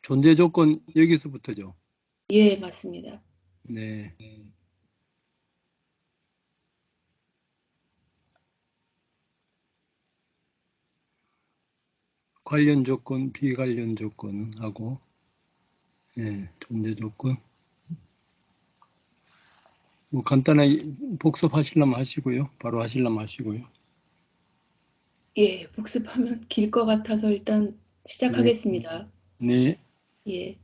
존재 조건 여기서부터죠. 예, 맞습니다. 네. 관련 조건, 비관련 조건하고, 예, 존재 조건. 뭐 간단하게 복습하시려면 하시고요. 바로 하시려면 하시고요. 예, 복습하면 길 것 같아서 일단 네. 시작하겠습니다. 네. 예.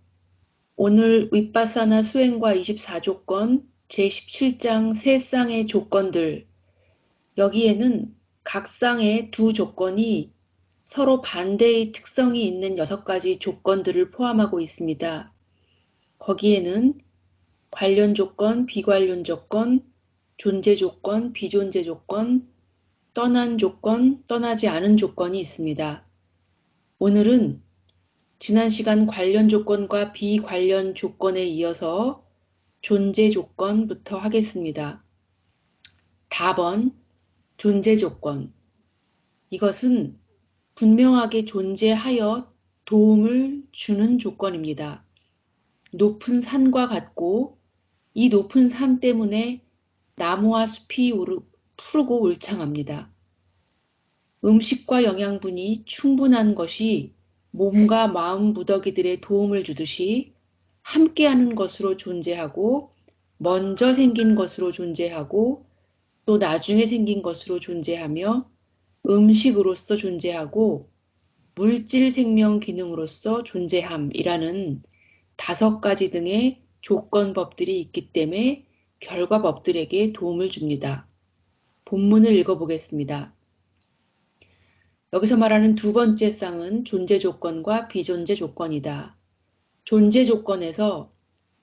오늘 윗바사나 수행과 24조건, 제17장 세 쌍의 조건들. 여기에는 각 쌍의 두 조건이 서로 반대의 특성이 있는 6가지 조건들을 포함하고 있습니다. 거기에는 관련 조건, 비관련 조건, 존재 조건, 비존재 조건, 떠난 조건, 떠나지 않은 조건이 있습니다. 오늘은 지난 시간 관련 조건과 비관련 조건에 이어서 존재 조건부터 하겠습니다. 답은 존재 조건. 이것은 분명하게 존재하여 도움을 주는 조건입니다. 높은 산과 같고 이 높은 산 때문에 나무와 숲이 푸르고 울창합니다. 음식과 영양분이 충분한 것이 몸과 마음 무더기들의 도움을 주듯이 함께하는 것으로 존재하고 먼저 생긴 것으로 존재하고 또 나중에 생긴 것으로 존재하며 음식으로서 존재하고 물질 생명 기능으로서 존재함이라는 5가지 등의 조건법들이 있기 때문에 결과법들에게 도움을 줍니다. 본문을 읽어보겠습니다. 여기서 말하는 두 번째 쌍은 존재 조건과 비존재 조건이다. 존재 조건에서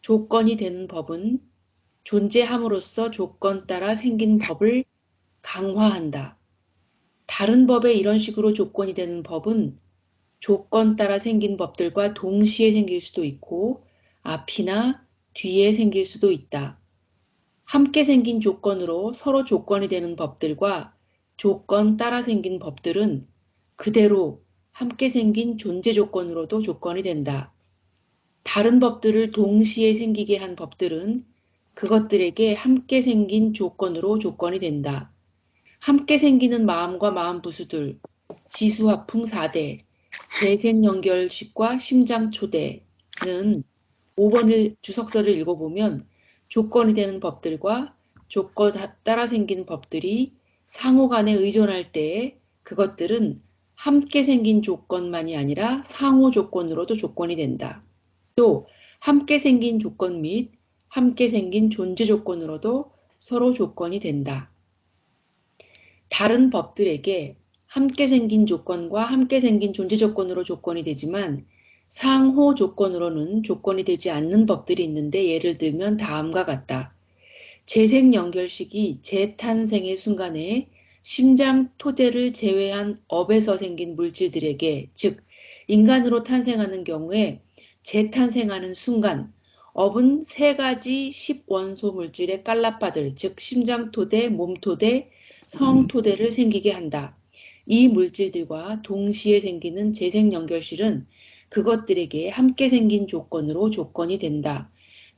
조건이 되는 법은 존재함으로써 조건 따라 생긴 법을 강화한다. 다른 법에 이런 식으로 조건이 되는 법은 조건 따라 생긴 법들과 동시에 생길 수도 있고 앞이나 뒤에 생길 수도 있다. 함께 생긴 조건으로 서로 조건이 되는 법들과 조건 따라 생긴 법들은 그대로 함께 생긴 존재 조건으로도 조건이 된다. 다른 법들을 동시에 생기게 한 법들은 그것들에게 함께 생긴 조건으로 조건이 된다. 함께 생기는 마음과 마음 부수들, 지수화풍 4대, 재생연결식과 심장초대는 5번 주석서를 읽어보면 조건이 되는 법들과 조건 따라 생긴 법들이 상호 간에 의존할 때에 그것들은 함께 생긴 조건만이 아니라 상호 조건으로도 조건이 된다. 또 함께 생긴 조건 및 함께 생긴 존재 조건으로도 서로 조건이 된다. 다른 법들에게 함께 생긴 조건과 함께 생긴 존재 조건으로 조건이 되지만 상호 조건으로는 조건이 되지 않는 법들이 있는데 예를 들면 다음과 같다. 재생연결식이 재탄생의 순간에 심장 토대를 제외한 업에서 생긴 물질들에게, 즉 인간으로 탄생하는 경우에 재탄생하는 순간 업은 3가지 10원소 물질의 깔라빠들, 즉 심장토대, 몸토대, 성토대를 생기게 한다. 이 물질들과 동시에 생기는 재생연결실은 그것들에게 함께 생긴 조건으로 조건이 된다.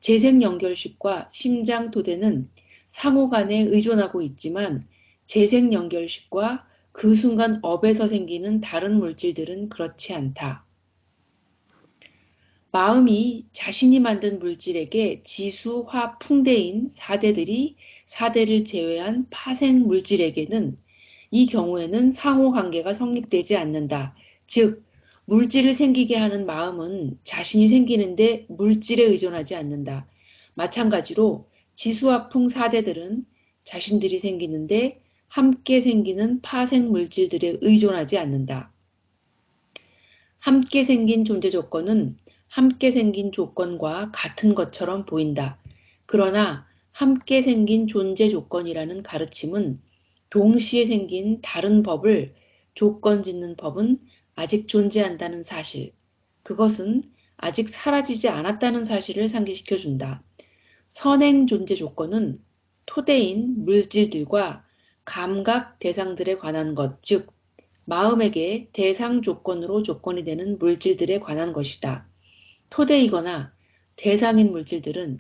재생연결식과 심장토대는 상호 간에 의존하고 있지만 재생연결식과 그 순간 업에서 생기는 다른 물질들은 그렇지 않다. 마음이 자신이 만든 물질에게 지수, 화, 풍대인 4대들이 4대를 제외한 파생 물질에게는 이 경우에는 상호관계가 성립되지 않는다. 즉 물질을 생기게 하는 마음은 자신이 생기는데 물질에 의존하지 않는다. 마찬가지로 지수화풍 4대들은 자신들이 생기는데 함께 생기는 파생 물질들에 의존하지 않는다. 함께 생긴 존재 조건은 함께 생긴 조건과 같은 것처럼 보인다. 그러나 함께 생긴 존재 조건이라는 가르침은 동시에 생긴 다른 법을 조건 짓는 법은 아직 존재한다는 사실, 그것은 아직 사라지지 않았다는 사실을 상기시켜 준다. 선행 존재 조건은 토대인 물질들과 감각 대상들에 관한 것, 즉 마음에게 대상 조건으로 조건이 되는 물질들에 관한 것이다. 토대이거나 대상인 물질들은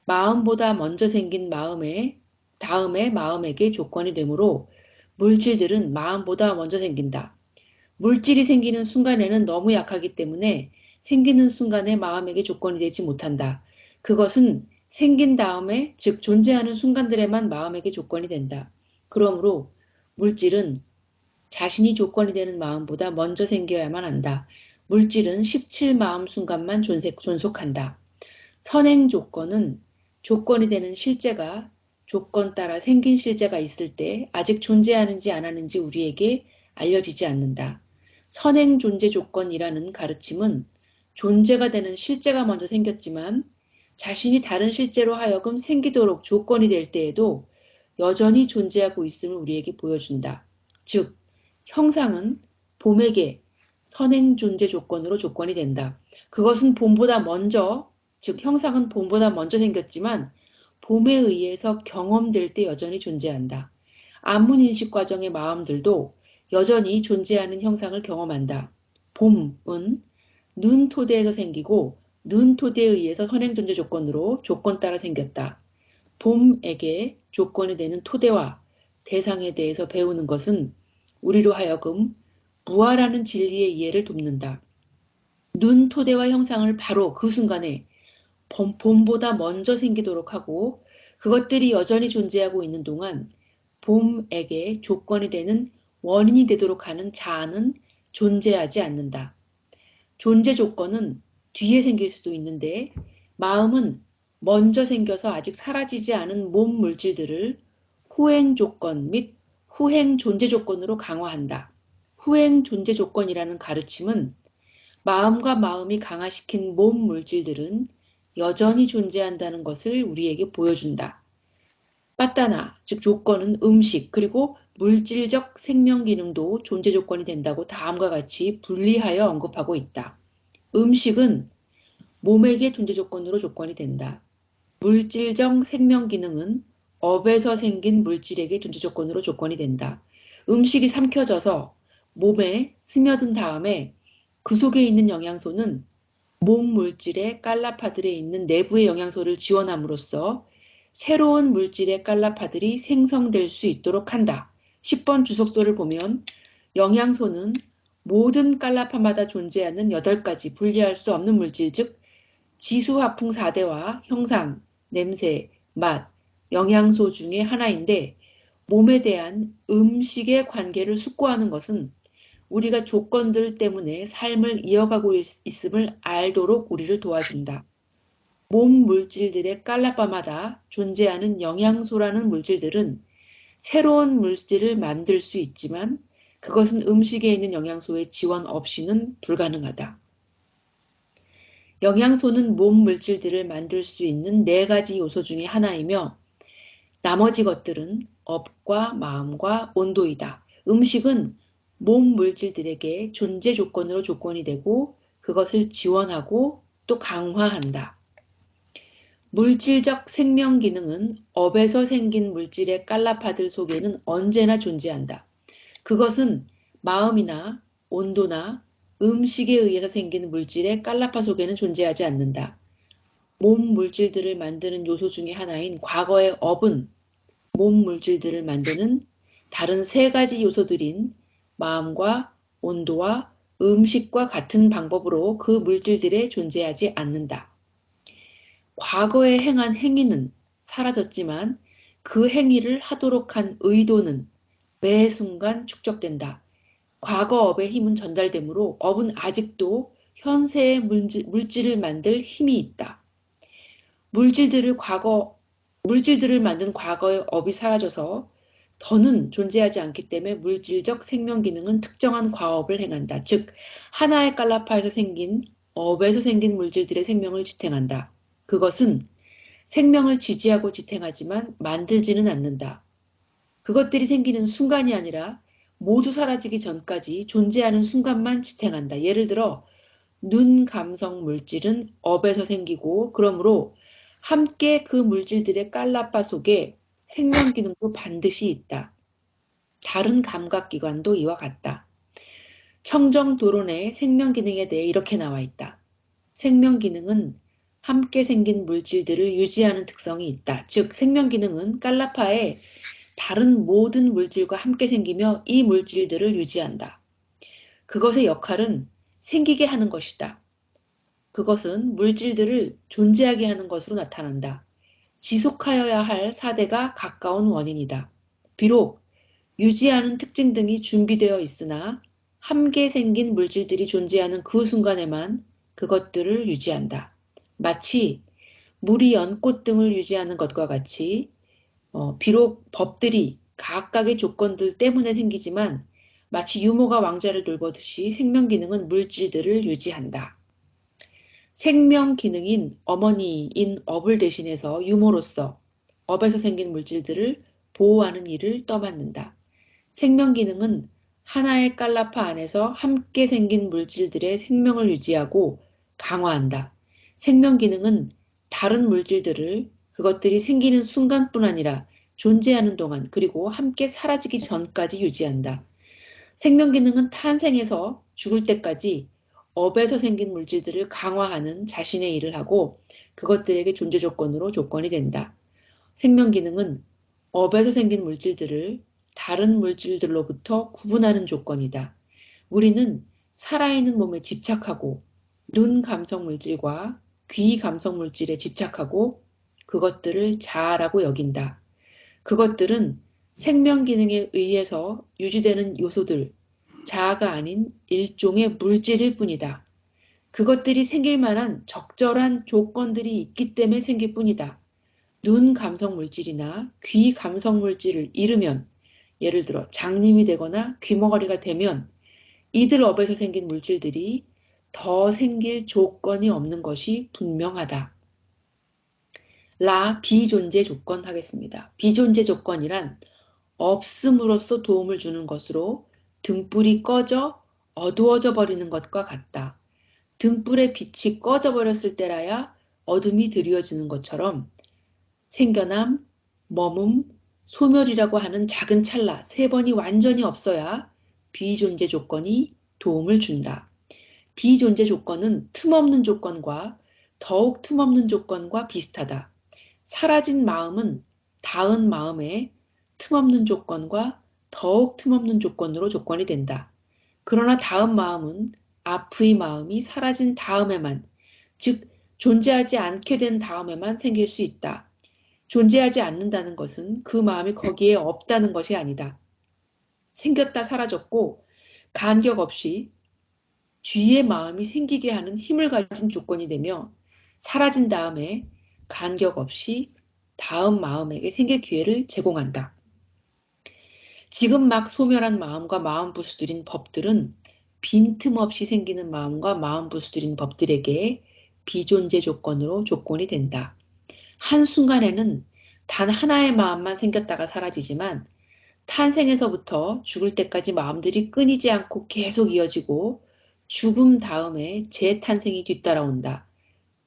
마음보다 먼저 생긴 다음에 마음에게 조건이 되므로 물질들은 마음보다 먼저 생긴다. 물질이 생기는 순간에는 너무 약하기 때문에 생기는 순간에 마음에게 조건이 되지 못한다. 그것은 생긴 다음에, 즉 존재하는 순간들에만 마음에게 조건이 된다. 그러므로 물질은 자신이 조건이 되는 마음보다 먼저 생겨야만 한다. 물질은 17마음 순간만 존속한다. 선행 조건은 조건이 되는 실제가 조건 따라 생긴 실제가 있을 때 아직 존재하는지 안 하는지 우리에게 알려지지 않는다. 선행 존재 조건이라는 가르침은 존재가 되는 실제가 먼저 생겼지만 자신이 다른 실제로 하여금 생기도록 조건이 될 때에도 여전히 존재하고 있음을 우리에게 보여준다. 즉, 형상은 봄에게 선행 존재 조건으로 조건이 된다. 그것은 봄보다 먼저, 즉 형상은 봄보다 먼저 생겼지만 봄에 의해서 경험될 때 여전히 존재한다. 안문인식 과정의 마음들도 여전히 존재하는 형상을 경험한다. 봄은 눈 토대에서 생기고 눈 토대에 의해서 선행 존재 조건으로 조건 따라 생겼다. 봄에게 조건이 되는 토대와 대상에 대해서 배우는 것은 우리로 하여금 부활하는 진리의 이해를 돕는다. 눈 토대와 형상을 바로 그 순간에 봄보다 먼저 생기도록 하고 그것들이 여전히 존재하고 있는 동안 봄에게 조건이 되는 원인이 되도록 하는 자아는 존재하지 않는다. 존재 조건은 뒤에 생길 수도 있는데 마음은 먼저 생겨서 아직 사라지지 않은 몸 물질들을 후행 조건 및 후행 존재 조건으로 강화한다. 후행 존재 조건이라는 가르침은 마음과 마음이 강화시킨 몸 물질들은 여전히 존재한다는 것을 우리에게 보여준다. 빠따나, 즉 조건은 음식, 그리고 물질적 생명 기능도 존재 조건이 된다고 다음과 같이 분리하여 언급하고 있다. 음식은 몸에게 존재 조건으로 조건이 된다. 물질적 생명 기능은 업에서 생긴 물질에게 존재 조건으로 조건이 된다. 음식이 삼켜져서 몸에 스며든 다음에 그 속에 있는 영양소는 몸 물질의 깔라파들에 있는 내부의 영양소를 지원함으로써 새로운 물질의 깔라파들이 생성될 수 있도록 한다. 10번 주석도를 보면 영양소는 모든 깔라파마다 존재하는 8가지 분리할 수 없는 물질, 즉 지수화풍 4대와 형상, 냄새, 맛, 영양소 중에 하나인데 몸에 대한 음식의 관계를 숙고하는 것은 우리가 조건들 때문에 삶을 이어가고 있음을 알도록 우리를 도와준다. 몸 물질들의 깔라바마다 존재하는 영양소라는 물질들은 새로운 물질을 만들 수 있지만 그것은 음식에 있는 영양소의 지원 없이는 불가능하다. 영양소는 몸 물질들을 만들 수 있는 4가지 요소 중에 하나이며 나머지 것들은 업과 마음과 온도이다. 음식은 몸 물질들에게 존재 조건으로 조건이 되고 그것을 지원하고 또 강화한다. 물질적 생명 기능은 업에서 생긴 물질의 깔라파들 속에는 언제나 존재한다. 그것은 마음이나 온도나 음식에 의해서 생기는 물질의 깔라파 속에는 존재하지 않는다. 몸 물질들을 만드는 요소 중에 하나인 과거의 업은 몸 물질들을 만드는 다른 3가지 요소들인 마음과 온도와 음식과 같은 방법으로 그 물질들에 존재하지 않는다. 과거에 행한 행위는 사라졌지만 그 행위를 하도록 한 의도는 매 순간 축적된다. 과거 업의 힘은 전달되므로 업은 아직도 현세의 물질을 만들 힘이 있다. 물질들을 만든 과거의 업이 사라져서 더는 존재하지 않기 때문에 물질적 생명 기능은 특정한 과업을 행한다. 즉, 하나의 깔라파에서 생긴 업에서 생긴 물질들의 생명을 지탱한다. 그것은 생명을 지지하고 지탱하지만 만들지는 않는다. 그것들이 생기는 순간이 아니라 모두 사라지기 전까지 존재하는 순간만 지탱한다. 예를 들어 눈 감성 물질은 업에서 생기고 그러므로 함께 그 물질들의 깔라파 속에 생명 기능도 반드시 있다. 다른 감각기관도 이와 같다. 청정 도론의 생명 기능에 대해 이렇게 나와 있다. 생명 기능은 함께 생긴 물질들을 유지하는 특성이 있다. 즉, 생명 기능은 깔라파에 다른 모든 물질과 함께 생기며 이 물질들을 유지한다. 그것의 역할은 생기게 하는 것이다. 그것은 물질들을 존재하게 하는 것으로 나타난다. 지속하여야 할 사대가 가까운 원인이다. 비록 유지하는 특징 등이 준비되어 있으나 함께 생긴 물질들이 존재하는 그 순간에만 그것들을 유지한다. 마치 물이 연꽃 등을 유지하는 것과 같이 비록 법들이 각각의 조건들 때문에 생기지만 마치 유모가 왕자를 돌보듯이 생명 기능은 물질들을 유지한다. 생명 기능인 어머니인 업을 대신해서 유모로서 업에서 생긴 물질들을 보호하는 일을 떠맡는다. 생명 기능은 하나의 깔라파 안에서 함께 생긴 물질들의 생명을 유지하고 강화한다. 생명 기능은 다른 물질들을 그것들이 생기는 순간뿐 아니라 존재하는 동안 그리고 함께 사라지기 전까지 유지한다. 생명 기능은 탄생에서 죽을 때까지 업에서 생긴 물질들을 강화하는 자신의 일을 하고 그것들에게 존재 조건으로 조건이 된다. 생명 기능은 업에서 생긴 물질들을 다른 물질들로부터 구분하는 조건이다. 우리는 살아있는 몸에 집착하고 눈 감성 물질과 귀 감성 물질에 집착하고 그것들을 자아라고 여긴다. 그것들은 생명 기능에 의해서 유지되는 요소들, 자아가 아닌 일종의 물질일 뿐이다. 그것들이 생길 만한 적절한 조건들이 있기 때문에 생길 뿐이다. 눈 감성 물질이나 귀 감성 물질을 잃으면 예를 들어 장님이 되거나 귀머거리가 되면 이들 업에서 생긴 물질들이 더 생길 조건이 없는 것이 분명하다. 비존재 조건 하겠습니다. 비존재 조건이란 없음으로써 도움을 주는 것으로 등불이 꺼져 어두워져 버리는 것과 같다. 등불의 빛이 꺼져 버렸을 때라야 어둠이 드리워지는 것처럼 생겨남, 머문, 소멸이라고 하는 작은 찰나 3번이 완전히 없어야 비존재 조건이 도움을 준다. 비존재 조건은 틈없는 조건과 더욱 틈없는 조건과 비슷하다. 사라진 마음은 닿은 마음에 틈없는 조건과 더욱 틈없는 조건으로 조건이 된다. 그러나 닿은 마음은 앞의 마음이 사라진 다음에만, 즉 존재하지 않게 된 다음에만 생길 수 있다. 존재하지 않는다는 것은 그 마음이 거기에 없다는 것이 아니다. 생겼다 사라졌고 간격 없이 쥐의 마음이 생기게 하는 힘을 가진 조건이 되며 사라진 다음에 간격 없이 다음 마음에게 생길 기회를 제공한다. 지금 막 소멸한 마음과 마음 부수들인 법들은 빈틈없이 생기는 마음과 마음 부수들인 법들에게 비존재 조건으로 조건이 된다. 한순간에는 단 하나의 마음만 생겼다가 사라지지만 탄생에서부터 죽을 때까지 마음들이 끊이지 않고 계속 이어지고 죽음 다음에 재탄생이 뒤따라온다.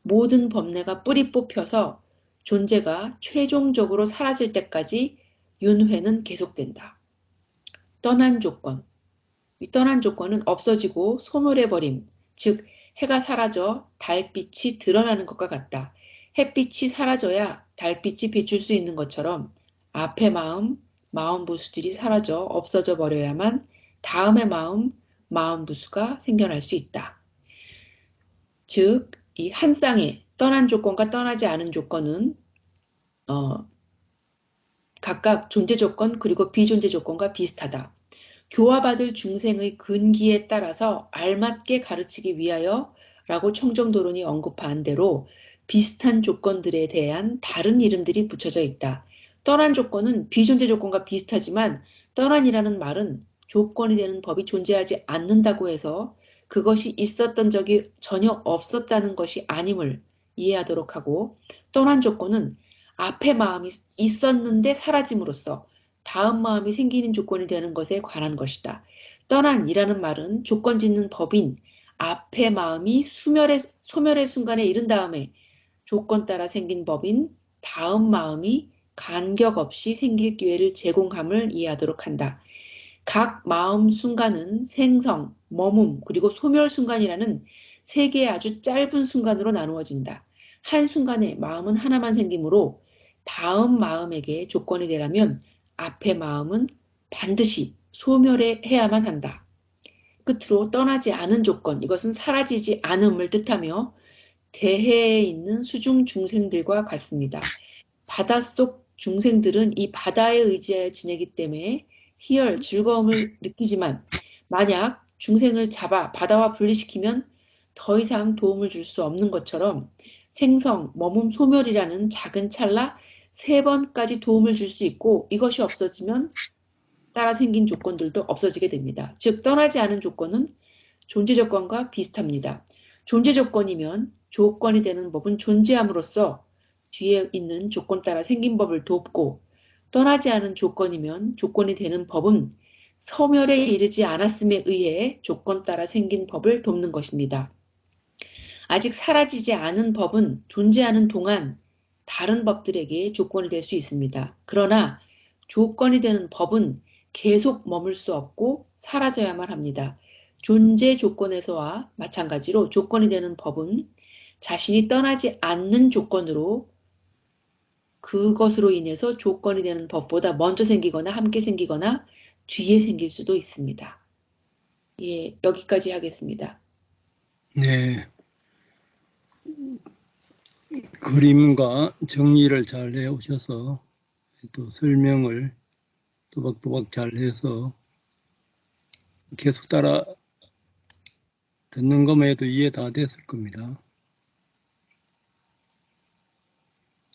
모든 법례가 뿌리 뽑혀서 존재가 최종적으로 사라질 때까지 윤회는 계속된다. 떠난 조건. 이 떠난 조건은 없어지고 소멸해버림, 즉 해가 사라져 달빛이 드러나는 것과 같다. 햇빛이 사라져야 달빛이 비출 수 있는 것처럼 앞의 마음, 마음 부수들이 사라져 없어져 버려야만 다음의 마음, 마음 부수가 생겨날 수 있다. 즉, 이 한 쌍의 떠난 조건과 떠나지 않은 조건은 각각 존재 조건 그리고 비존재 조건과 비슷하다. 교화받을 중생의 근기에 따라서 알맞게 가르치기 위하여 라고 청정도론이 언급한 대로 비슷한 조건들에 대한 다른 이름들이 붙여져 있다. 떠난 조건은 비존재 조건과 비슷하지만 떠난이라는 말은 조건이 되는 법이 존재하지 않는다고 해서 그것이 있었던 적이 전혀 없었다는 것이 아님을 이해하도록 하고 떠난 조건은 앞에 마음이 있었는데 사라짐으로써 다음 마음이 생기는 조건이 되는 것에 관한 것이다. 떠난이라는 말은 조건 짓는 법인 앞의 마음이 소멸의 순간에 이른 다음에 조건 따라 생긴 법인 다음 마음이 간격 없이 생길 기회를 제공함을 이해하도록 한다. 각 마음 순간은 생성, 머문, 그리고 소멸 순간이라는 세 개의 아주 짧은 순간으로 나누어진다. 한순간에 마음은 하나만 생기므로 다음 마음에게 조건이 되려면 앞의 마음은 반드시 소멸해야만 한다. 끝으로 떠나지 않은 조건, 이것은 사라지지 않음을 뜻하며 대해에 있는 수중 중생들과 같습니다. 바닷속 중생들은 이 바다에 의지하여 지내기 때문에 희열, 즐거움을 느끼지만 만약 중생을 잡아 바다와 분리시키면 더 이상 도움을 줄 수 없는 것처럼 생성, 머문, 소멸이라는 작은 찰나 3번까지 도움을 줄 수 있고 이것이 없어지면 따라 생긴 조건들도 없어지게 됩니다. 즉 떠나지 않은 조건은 존재 조건과 비슷합니다. 존재 조건이면 조건이 되는 법은 존재함으로써 뒤에 있는 조건 따라 생긴 법을 돕고 떠나지 않은 조건이면 조건이 되는 법은 소멸에 이르지 않았음에 의해 조건 따라 생긴 법을 돕는 것입니다. 아직 사라지지 않은 법은 존재하는 동안 다른 법들에게 조건이 될 수 있습니다. 그러나 조건이 되는 법은 계속 머물 수 없고 사라져야만 합니다. 존재 조건에서와 마찬가지로 조건이 되는 법은 자신이 떠나지 않는 조건으로 그것으로 인해서 조건이 되는 법보다 먼저 생기거나 함께 생기거나 뒤에 생길 수도 있습니다. 예, 여기까지 하겠습니다. 네. 그림과 정리를 잘 해오셔서 또 설명을 또박또박 잘 해서 계속 따라 듣는 것만 해도 이해 다 됐을 겁니다.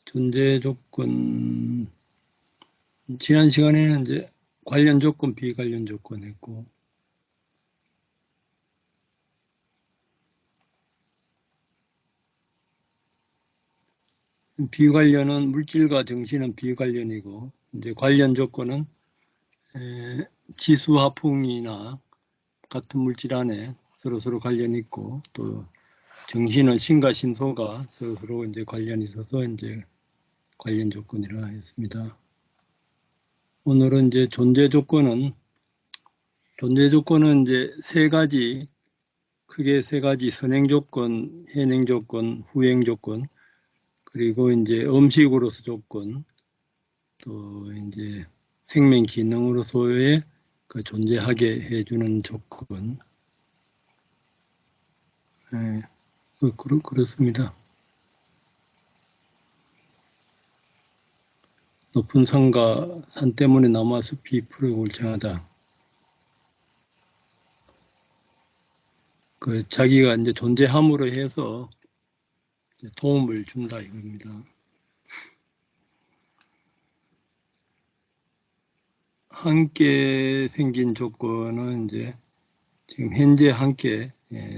존재 조건, 지난 시간에는 이제 관련 조건, 비관련 조건 했고, 비관련은 물질과 정신은 비관련이고, 이제 관련 조건은 지수화풍이나 같은 물질 안에 서로 관련이 있고, 또 정신은 신과 신소가 서로 이제 관련이 있어서 이제 관련 조건이라 했습니다. 오늘은 이제 존재 조건은 이제 크게 세 가지 선행 조건, 현행 조건, 후행 조건, 그리고 이제 음식으로서 조건, 또 이제 생명 기능으로서의 그 존재하게 해주는 조건. 네, 그렇습니다. 높은 산과 산 때문에 나무와 숲이 푸르고 울창하다. 그 자기가 이제 존재함으로 해서 도움을 준다 이겁니다. 함께 생긴 조건은 이제 지금 현재 함께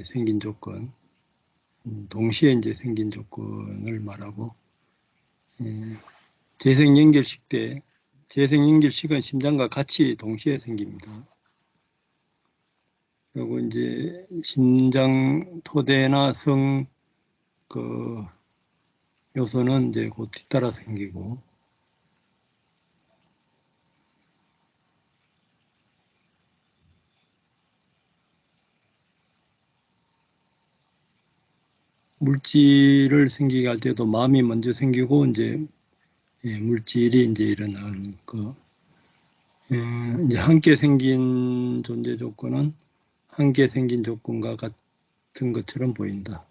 생긴 조건, 동시에 이제 생긴 조건을 말하고, 재생연결식 때 재생연결식은 심장과 같이 동시에 생깁니다. 그리고 이제 심장 토대나 성 그 요소는 이제 곧 뒤따라 생기고, 물질을 생기게 할 때도 마음이 먼저 생기고 이제 물질이 이제 일어나는 거. 이제 함께 생긴 존재 조건은 함께 생긴 조건과 같은 것처럼 보인다.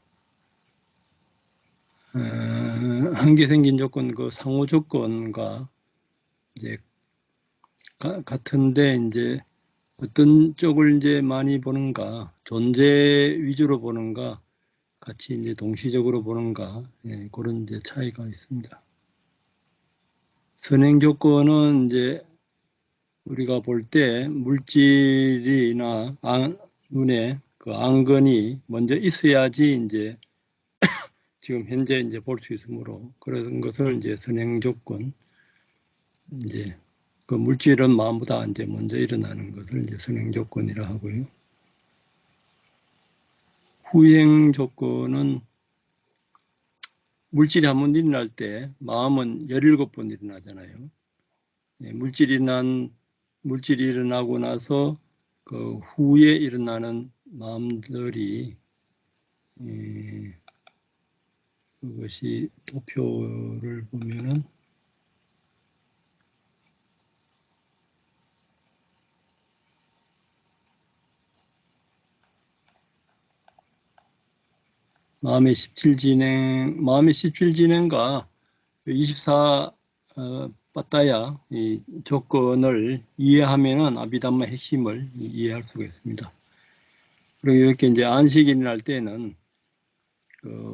함께 생긴 조건, 그 상호 조건과 이제 같은데 이제 어떤 쪽을 이제 많이 보는가, 존재 위주로 보는가, 같이 이제 동시적으로 보는가, 그런 이제 차이가 있습니다. 선행 조건은 이제 우리가 볼 때 물질이나 눈에 그 안건이 먼저 있어야지 이제 지금 현재 이제 볼 수 있으므로 그런 것을 이제 선행 조건, 이제 그 물질은 마음보다 이제 먼저 일어나는 것을 이제 선행 조건이라 하고요. 후행 조건은 물질이 한 번 일어날 때 마음은 17번 일어나잖아요. 물질이 일어나고 나서 그 후에 일어나는 마음들이 그것이 도표를 보면은 마음의 17진행과 24 빠따야 이 조건을 이해하면은 아비담마 핵심을 이해할 수가 있습니다. 그리고 이렇게 이제 안식이 일어날 때는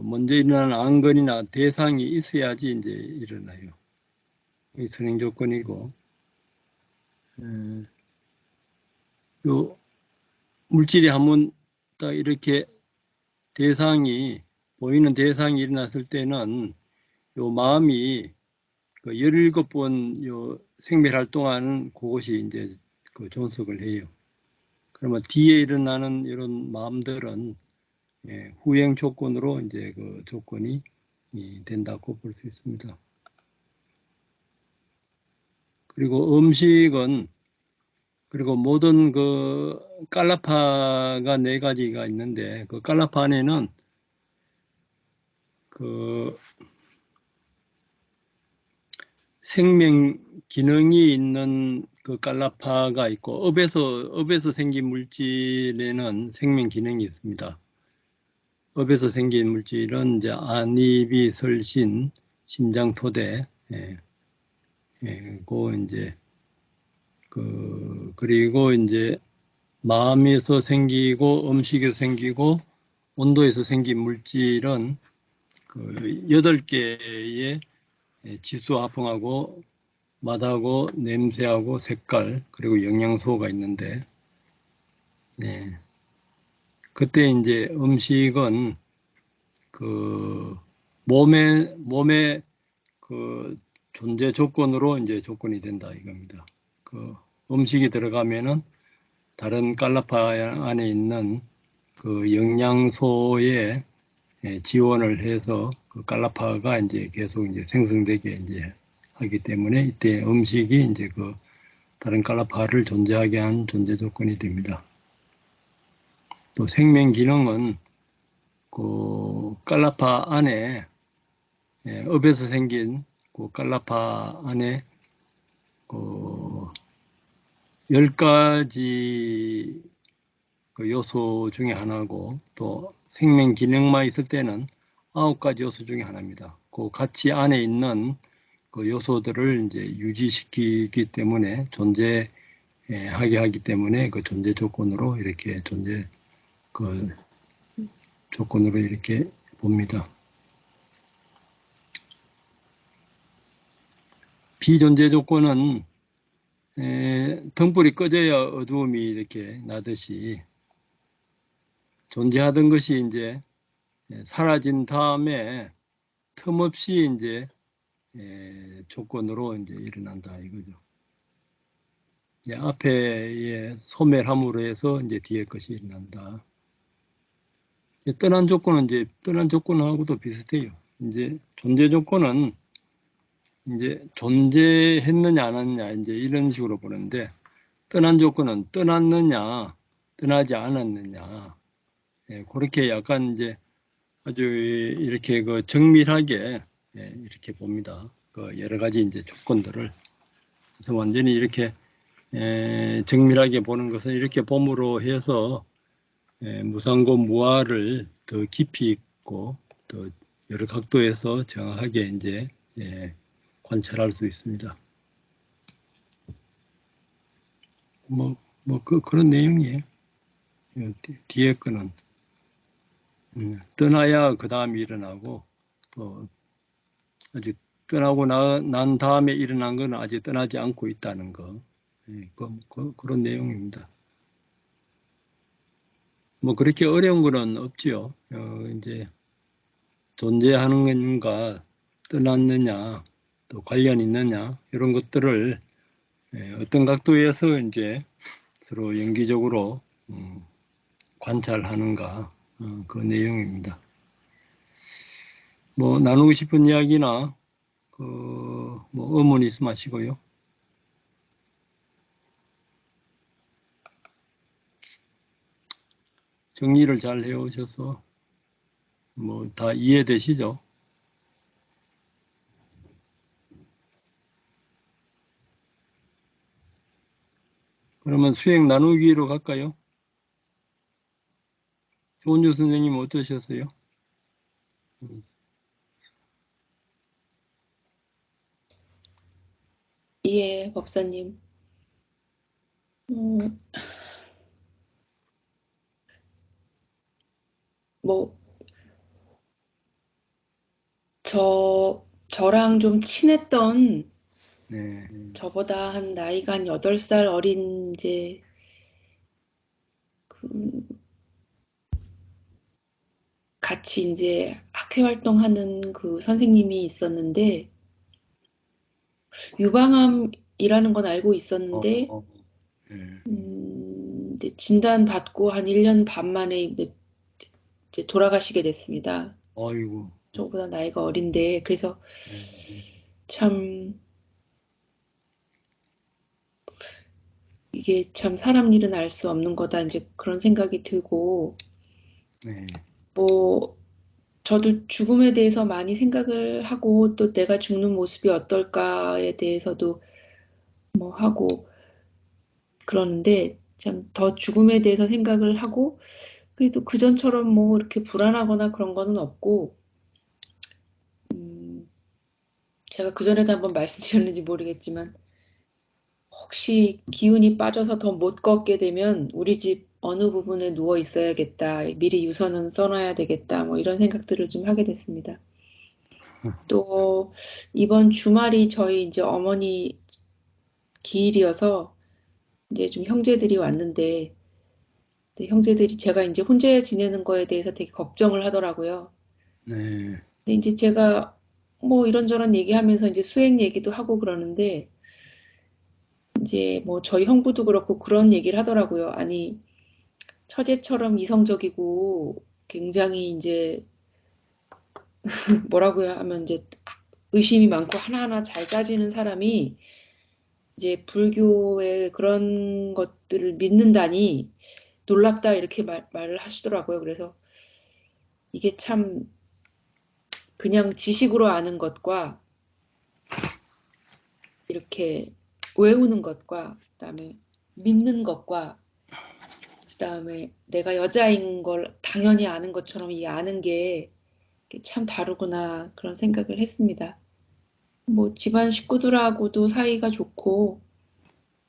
먼저 일어나는 안건이나 대상이 있어야지 이제 일어나요. 이 선행 조건이고, 요 물질이 한번 딱 이렇게 보이는 대상이 일어났을 때는 요 마음이 그 17번 요 생멸활동하는 그것이 이제 그 존속을 해요. 그러면 뒤에 일어나는 이런 마음들은 후행 조건으로 이제 그 조건이 된다고 볼 수 있습니다. 그리고 음식은 그리고 모든 그 깔라파가 4가지가 있는데 그 깔라파 안에는 그 생명 기능이 있는 그 깔라파가 있고 업에서 생긴 물질에는 생명 기능이 있습니다. 업에서 생긴 물질은 이제 안입이 설신, 심장 토대, 이제 그리고 이제 마음에서 생기고 음식에서 생기고 온도에서 생긴 물질은 그 8개의 지수화풍하고 맛하고 냄새하고 색깔 그리고 영양소가 있는데 그때 이제 음식은 그 몸의 그 존재 조건으로 이제 조건이 된다 이겁니다. 그 음식이 들어가면은 다른 깔라파 안에 있는 그 영양소에 지원을 해서 그 깔라파가 이제 계속 이제 생성되게 이제 하기 때문에 이때 음식이 이제 그 다른 깔라파를 존재하게 한 존재 조건이 됩니다. 또 생명 기능은 그 깔라파 안에 업에서 생긴 그 깔라파 안에 그 10가지 그 요소 중에 하나고 또 생명 기능만 있을 때는 9가지 요소 중에 하나입니다. 그 같이 안에 있는 그 요소들을 이제 유지시키기 때문에 존재하게 하기 때문에 그 존재 조건으로 이렇게 조건으로 이렇게 봅니다. 비존재 조건은 등불이 꺼져야 어두움이 이렇게 나듯이 존재하던 것이 이제 사라진 다음에 틈없이 이제 조건으로 이제 일어난다 이거죠. 앞에 소멸함으로 해서 이제 뒤에 것이 일어난다. 떠난 조건은 이제 떠난 조건하고도 비슷해요. 이제 존재 조건은 이제 존재했느냐 안 했느냐 이제 이런 식으로 보는데 떠난 조건은 떠났느냐 떠나지 않았느냐 그렇게 약간 이제 아주 이렇게 그 정밀하게 이렇게 봅니다. 그 여러 가지 이제 조건들을 그래서 완전히 이렇게 정밀하게 보는 것은 이렇게 봄으로 해서 무상고 무아를 더 깊이 있고 더 여러 각도에서 정확하게 이제 관찰할 수 있습니다. 그런 내용이에요. 뒤에 거는 떠나야 그 다음에 일어나고 또 아직 떠나고 난 다음에 일어난 건 아직 떠나지 않고 있다는 거 그런 내용입니다. 그렇게 어려운 거는 없지요. 이제 존재하는 것과 떠났느냐 또 관련 있느냐 이런 것들을 어떤 각도에서 이제 서로 연기적으로 관찰하는가 그 내용입니다. 나누고 싶은 이야기나 의문 있으면 하시고요. 정리를 잘 해오셔서 뭐 다 이해되시죠? 그러면 수행 나누기로 갈까요? 조은주 선생님 어떠셨어요? 예, 법사님. 음, 뭐, 저랑 좀 친했던, 네, 저보다 한 나이가 한 8살 어린, 이제, 그, 같이 이제 학회 활동하는 그 선생님이 있었는데, 유방암이라는 건 알고 어, 있었는데, 네. 이제 진단 받고 한 1년 반 만에 이제 돌아가시게 됐습니다. 아이고, 저보다 나이가 어린데, 그래서 네, 참, 이게 참 사람 일은 알 수 없는 거다, 이제 그런 생각이 들고, 네, 뭐, 저도 죽음에 대해서 많이 생각을 하고, 또 내가 죽는 모습이 어떨까에 대해서도 뭐 하고, 그러는데, 참 더 죽음에 대해서 생각을 하고, 그래도 그전처럼 뭐 이렇게 불안하거나 그런 거는 없고, 음, 제가 그전에도 한번 말씀드렸는지 모르겠지만, 혹시 기운이 빠져서 더 못 걷게 되면 우리 집 어느 부분에 누워 있어야겠다. 미리 유서는 써놔야 되겠다. 뭐 이런 생각들을 좀 하게 됐습니다. 또 이번 주말이 저희 이제 어머니 기일이어서 이제 좀 형제들이 왔는데 형제들이 제가 이제 혼자 지내는 거에 대해서 되게 걱정을 하더라고요. 네, 근데 이제 제가 뭐 이런저런 얘기하면서 이제 수행 얘기도 하고 그러는데 이제 뭐 저희 형부도 그렇고 그런 얘기를 하더라고요. 아니 처제처럼 이성적이고 굉장히 이제 뭐라고요 하면 이제 의심이 많고 하나하나 잘 따지는 사람이 이제 불교의 그런 것들을 믿는다니 놀랍다 이렇게 말을 하시더라고요. 그래서 이게 참 그냥 지식으로 아는 것과 이렇게 외우는 것과 그다음에 믿는 것과 그다음에 내가 여자인 걸 당연히 아는 것처럼 이 아는 게 참 다르구나 그런 생각을 했습니다. 뭐 집안 식구들하고도 사이가 좋고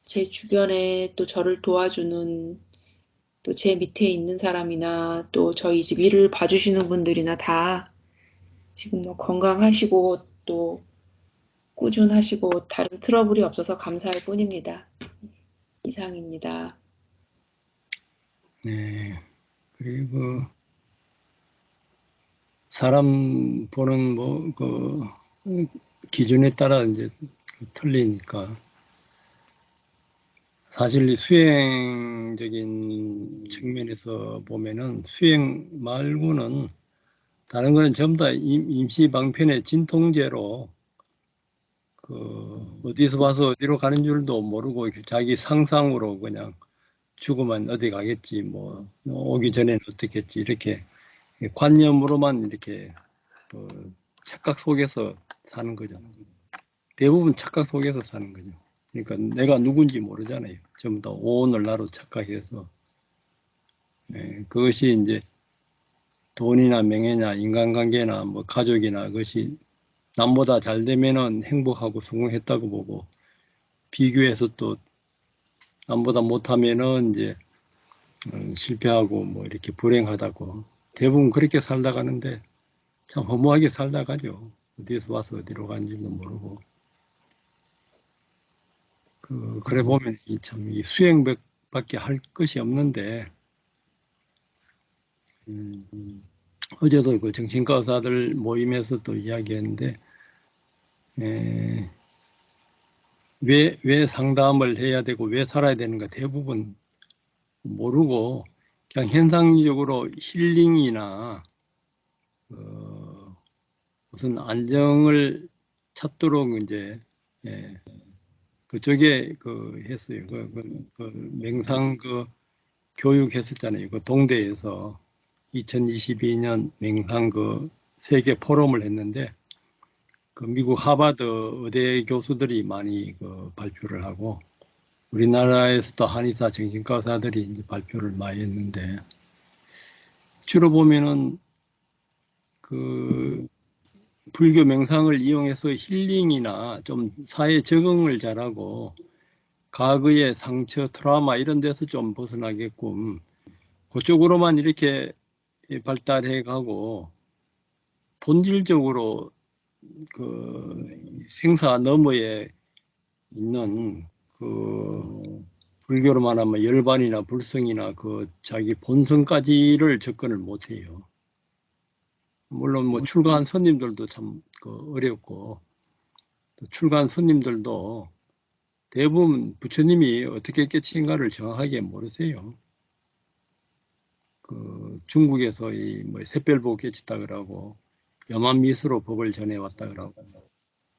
제 주변에 또 저를 도와주는 또 제 밑에 있는 사람이나 또 저희 집 일을 봐주시는 분들이나 다 지금 뭐 건강하시고 또 꾸준하시고 다른 트러블이 없어서 감사할 뿐입니다. 이상입니다. 네. 그리고 사람 보는 뭐 그 기준에 따라 이제 틀리니까 사실 이 수행적인 측면에서 보면은 수행 말고는 다른 거는 전부 다 임시방편의 진통제로 그 어디서 와서 어디로 가는 줄도 모르고 자기 상상으로 그냥 죽으면 어디 가겠지 뭐 오기 전에는 어떻겠지 이렇게 관념으로만 이렇게 그 착각 속에서 사는 거죠. 대부분 착각 속에서 사는 거죠. 그러니까 내가 누군지 모르잖아요. 전부 다 오늘 나로 착각해서 그것이 이제 돈이나 명예나 인간관계나 뭐 가족이나 그것이 남보다 잘 되면은 행복하고 성공했다고 보고 비교해서 또 남보다 못하면은 이제 실패하고 뭐 이렇게 불행하다고 대부분 그렇게 살다 가는데 참 허무하게 살다 가죠. 어디에서 와서 어디로 간지도 모르고 그래 보면 참 이 수행밖에 할 것이 없는데 어제도 그 정신과 의사들 모임에서 또 이야기했는데 에, 왜 상담을 해야 되고 왜 살아야 되는가 대부분 모르고 그냥 현상적으로 힐링이나 무슨 안정을 찾도록 이제 예, 그쪽에 그 했어요. 그 명상 그 교육 했었잖아요. 그 동대에서 2022년 맹상 그 세계 포럼을 했는데 그 미국 하버드 의대 교수들이 많이 그 발표를 하고 우리나라에서도 한의사 정신과 의사들이 이제 발표를 많이 했는데 주로 보면은 그 불교 명상을 이용해서 힐링이나 좀 사회 적응을 잘하고 과거의 상처, 트라우마 이런 데서 좀 벗어나게끔 그쪽으로만 이렇게 발달해 가고 본질적으로 그 생사 너머에 있는 그 불교로 말하면 열반이나 불성이나 그 자기 본성까지를 접근을 못 해요. 물론 뭐 출가한 스님들도 참 그 어렵고 또 출가한 스님들도 대부분 부처님이 어떻게 깨친가를 정확하게 모르세요. 그 중국에서 이 뭐 샛별보고 깨쳤다 그러고 염암미수로 법을 전해왔다 그러고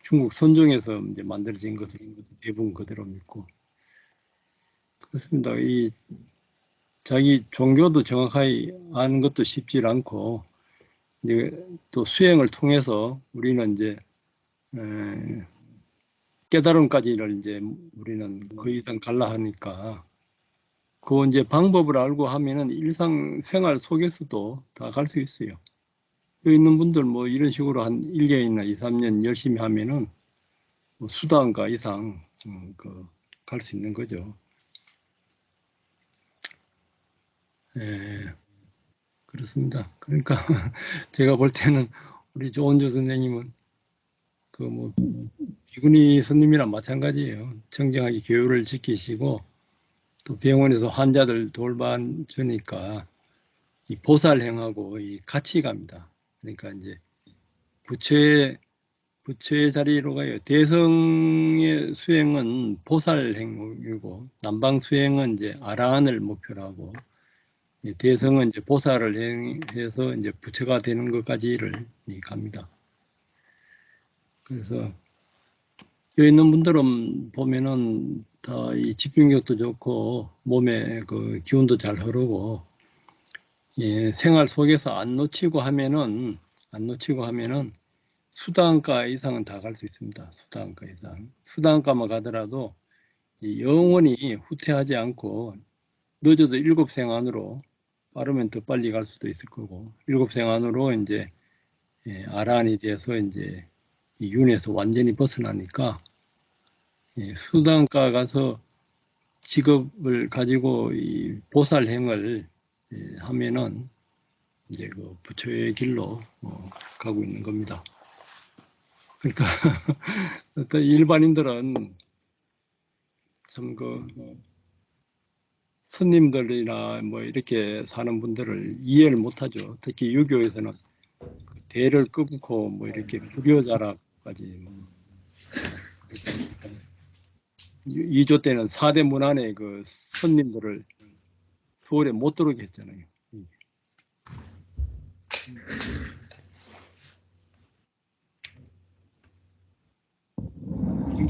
중국 선종에서 이제 만들어진 것을 대부분 그대로 믿고 그렇습니다. 이 자기 종교도 정확하게 아는 것도 쉽지 않고 이제 또 수행을 통해서 우리는 이제 깨달음까지를 이제 우리는 그 이상 갈라 하니까 그 이제 방법을 알고 하면은 일상생활 속에서도 다 갈 수 있어요. 여기 있는 분들 뭐 이런 식으로 한 1년이나 2, 3년 열심히 하면은 뭐 수단가 이상 갈 수 있는 거죠. 예, 그렇습니다. 그러니까 제가 볼 때는 우리 조은주 선생님은 그 뭐 비구니 스님이랑 마찬가지예요. 청정하게 교율을 지키시고 또 병원에서 환자들 돌봐주니까 이 보살행하고 이 같이 갑니다. 그러니까 이제 부처의 자리로 가요. 대성의 수행은 보살행이고 남방 수행은 이제 아라한을 목표로 하고 대성은 이제 보살을 행해서 이제 부처가 되는 것까지를 갑니다. 그래서 여기 있는 분들은 보면은 다 이 집중력도 좋고 몸에 그 기운도 잘 흐르고 예, 생활 속에서 안 놓치고 하면은 수단가 이상은 다 갈 수 있습니다. 수단가 이상. 수단가만 가더라도 영원히 후퇴하지 않고 늦어도 7생 안으로 빠르면 더 빨리 갈 수도 있을 거고 7생 안으로 이제 예, 아라한이 돼서 이제 이 윤에서 완전히 벗어나니까 예, 수단가 가서 직업을 가지고 이 보살행을 예, 하면은 이제 그 부처의 길로 가고 있는 겁니다. 그러니까 어떤 일반인들은 참 그 스님들이나 뭐 이렇게 사는 분들을 이해를 못하죠. 특히 유교에서는 대를 끊고 뭐 이렇게 불효자라까지 뭐 2조 때는 4대 문안의 그 스님들을 서울에 못 들어오게 했잖아요.